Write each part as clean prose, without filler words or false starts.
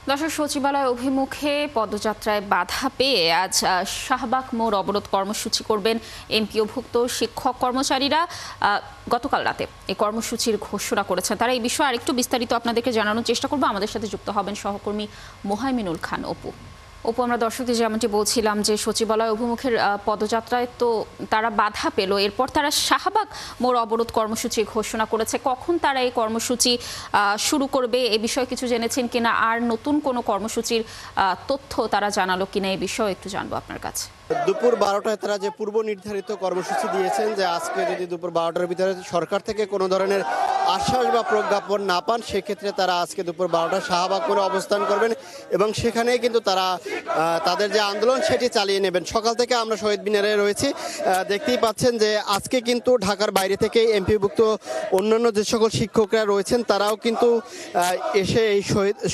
দর্শক, সচিবালয় অভিমুখে পদযাত্রায় বাধা পেয়ে আজ শাহবাগ মোড় অবরোধ কর্মসূচি করবেন এমপিওভুক্ত শিক্ষক কর্মচারীরা। গতকাল রাতে এই কর্মসূচির ঘোষণা করেছেন তারা। এই বিষয়ে আরেকটু বিস্তারিত আপনাদেরকে জানানোর চেষ্টা করব। আমাদের সাথে যুক্ত হবেন সহকর্মী মোহাইমিনুল খান অপু। আমরা দর্শকদের যেমনটি বলছিলাম যে সচিবালয় অভিমুখের পদযাত্রায় তো তারা বাধা পেল, এরপর তারা শাহবাগ মোড় অবরোধ কর্মসূচি ঘোষণা করেছে। কখন তারা এই কর্মসূচি শুরু করবে এ বিষয়ে কিছু জেনেছেন কিনা, আর নতুন কোনো কর্মসূচির তথ্য তারা জানালো কিনা, এই বিষয়ে একটু জানবো আপনার কাছে। দুপুর 12টায় তারা যে পূর্ব নির্ধারিত কর্মসূচি দিয়েছেন যে আজকে যদি দুপুর 12টার ভিতরে সরকার থেকে কোনো ধরনের আশ্বাস বা প্রজ্ঞাপন না পান, সেক্ষেত্রে তারা আজকে দুপুর 12টায় শাহবাগ মোড়ে অবস্থান করবেন এবং সেখানেই কিন্তু তারা তাদের যে আন্দোলন সেটি চালিয়ে নেবেন। সকাল থেকে আমরা শহীদ মিনারে রয়েছি, দেখতেই পাচ্ছেন যে আজকে কিন্তু ঢাকার বাইরে থেকে এমপিভুক্ত অন্যান্য যে সকল শিক্ষকরা রয়েছেন তারাও কিন্তু এসে এই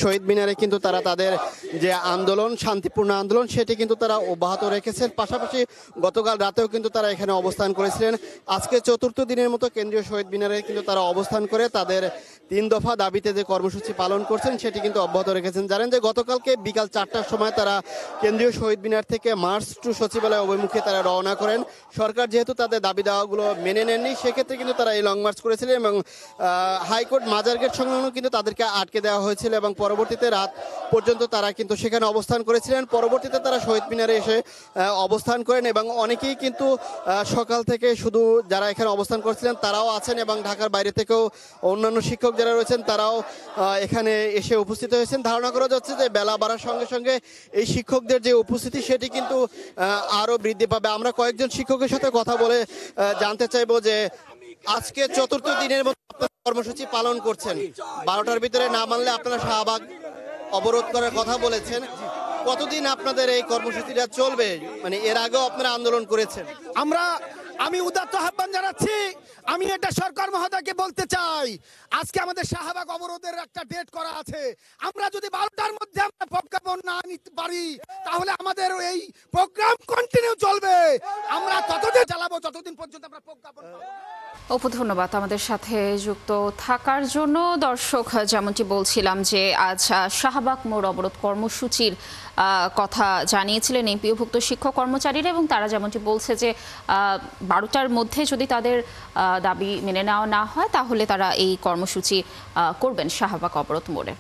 শহীদ মিনারে কিন্তু তারা তাদের যে আন্দোলন, শান্তিপূর্ণ আন্দোলন, সেটি কিন্তু তারা অব্যাহত রেখেছেন। পাশাপাশি গতকাল রাতেও কিন্তু তারা এখানে অবস্থান করেছিলেন। আজকে চতুর্থ দিনের মতো কেন্দ্রীয় শহীদ মিনারে কিন্তু তারা অবস্থান করে তাদের 3 দফা দাবিতে যে কর্মসূচি পালন করছেন সেটি কিন্তু অব্যাহত রেখেছেন। জানেন যে গতকালকে বিকাল 4টার সময় তারা কেন্দ্রীয় শহীদ মিনার থেকে মার্চ টু সচিবালয় অভিমুখে তারা রওনা করেন। সরকার যেহেতু তাদের দাবি দাওয়াগুলো মেনে নেননি, সেক্ষেত্রে কিন্তু তারা এই লং মার্চ করেছিলেন এবং হাইকোর্ট মাজার গেট সংলগ্ন কিন্তু তাদেরকে আটকে দেওয়া হয়েছিল এবং পরবর্তীতে রাত পর্যন্ত তারা কিন্তু সেখানে অবস্থান করেছিলেন। পরবর্তীতে তারা শহীদ মিনারে এসে অবস্থান করেন এবং অনেকেই কিন্তু সকাল থেকে শুধু যারা এখানে অবস্থান করছিলেন তারাও আছেন এবং ঢাকার বাইরে থেকেও অন্যান্য শিক্ষক যারা রয়েছেন তারাও এখানে এসে উপস্থিত হয়েছেন। ধারণা করা যাচ্ছে যে বেলা বাড়ার সঙ্গে সঙ্গে এই শিক্ষকদের যে উপস্থিতি সেটি কিন্তু আরও বৃদ্ধি পাবে। আমরা কয়েকজন শিক্ষকের সাথে কথা বলে জানতে চাইবো যে আজকে চতুর্থ দিনের মতো কর্মসূচি পালন করছেন, 12টার ভিতরে না মানলে আপনারা শাহবাগ অবরোধ করার কথা বলেছেন। কতদিন আপনাদের এই কর্মসূচিটা চলবে? মানে এর আগেও আপনারা আন্দোলন করেছেন। আমি উদাত্ত আহ্বান জানাচ্ছি। আমি এটা সরকার মহোদয়কে বলতে চাই, আজকে আমাদের শাহবাগ অবরোধের একটা ডেট করা আছে। আমরা যদি 12টার মধ্যে আমরা প্রজ্ঞাপন না নিতে পারি তাহলে আমাদের এই প্রোগ্রাম কন্টিনিউ চলবে। আমরা ততদিন চালাবো যতদিন পর্যন্ত আমরা প্রজ্ঞাপন পাবো। অপু, ধন্যবাদ আমাদের সাথে যুক্ত থাকার জন্য। দর্শক, যেমনটি বলছিলাম যে আজ শাহবাগ মোড় অবরোধ কর্মসূচির কথা জানিয়েছিলেন এমপিওভুক্ত শিক্ষক কর্মচারীরা এবং তারা যেমনটি বলছে যে 12টার মধ্যে যদি তাদের দাবি মেনে নেওয়া না হয় তাহলে তারা এই কর্মসূচি করবেন শাহবাগ অবরোধ মোড়ে।